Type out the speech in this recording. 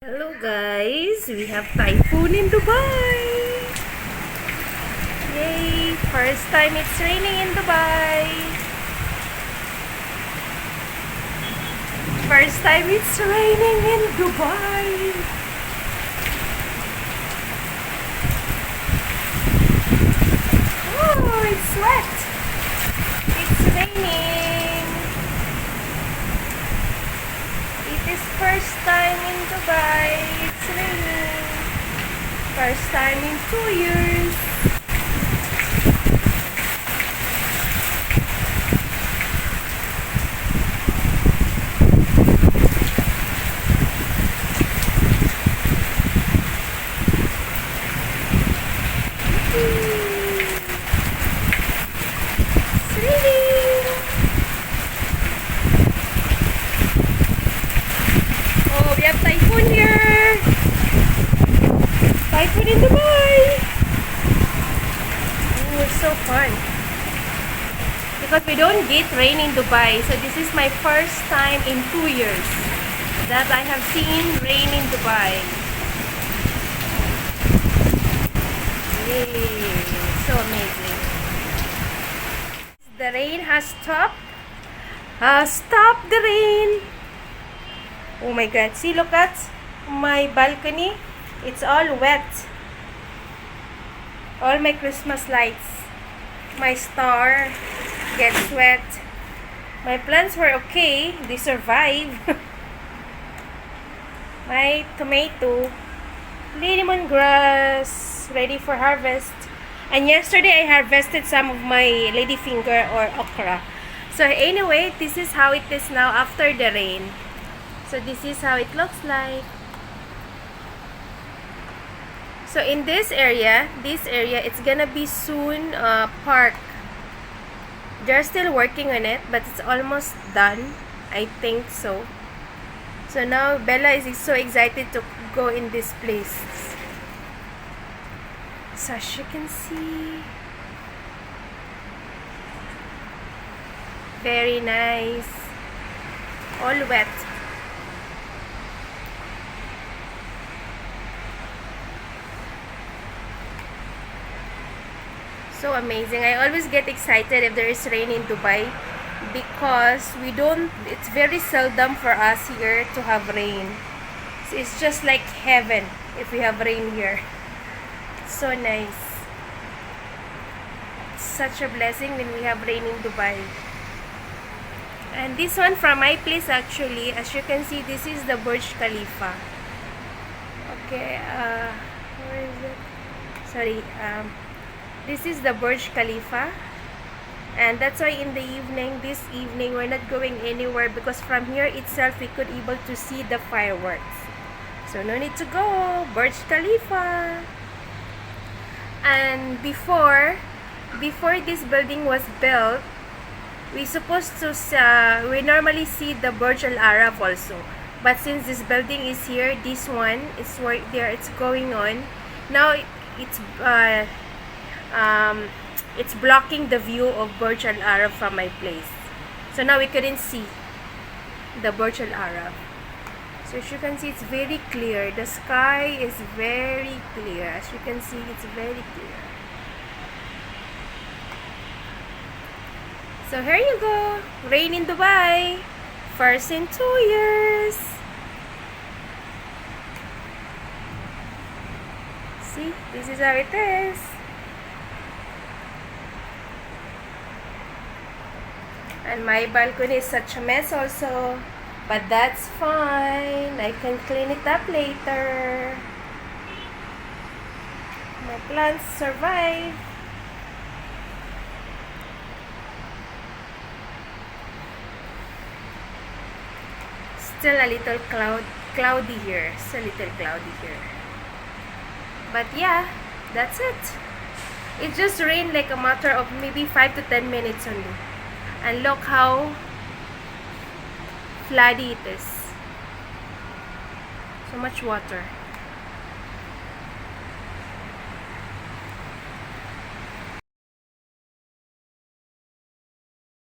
Hello guys, we have typhoon in Dubai. Yay! First time it's raining in Dubai. First time it's raining in Dubai. Oh, it's wet. It's raining. It is first time in Dubai. It's raining. First time in 2 years. It's raining. Oh, we have typhoon here. Typhoon in Dubai. Oh, it's so fun. Because we don't get rain in Dubai. So this is my first time in 2 years that I have seen rain in Dubai. Yay. So amazing. The rain has stopped. Stop the rain. Oh my god. See, look at my balcony. It's all wet. All my Christmas lights. My star gets wet. My plants were okay. They survived. My tomato, lemongrass, ready for harvest. And yesterday I harvested some of my ladyfinger or okra. So anyway, this is how it is now after the rain. So this is how it looks like. So in this area, it's gonna be soon park. They're still working on it, but it's almost done. I think so. So now Bella is so excited to go in this place. So as you can see, very nice. All wet. So amazing. I always get excited if there is rain in Dubai because it's very seldom for us here to have rain. So it's just like heaven if we have rain here. So nice. It's such a blessing when we have rain in Dubai. And this one from my place actually, as you can see, this is the Burj Khalifa. Okay, where is it? Sorry, this is the Burj Khalifa, and that's why in the evening, this evening, we're not going anywhere because from here itself we could able to see the fireworks. So no need to go. Burj Khalifa. And before this building was built, we normally see the Burj Al Arab also. But since this building is here, this one is where it's going on. Now it's blocking the view of Burj Al Arab from my place. So now we couldn't see the Burj Al Arab. So as you can see, it's very clear. The sky is very clear. As you can see, it's very clear. So here you go. Rain in Dubai. First in 2 years. See, this is how it is. And my balcony is such a mess also. But that's fine. I can clean it up later. My plants survive. Still a little cloudy here. Still a little cloudy here. But yeah, that's it. It just rained like a matter of maybe 5 to 10 minutes only. And look how floody it is. So much water.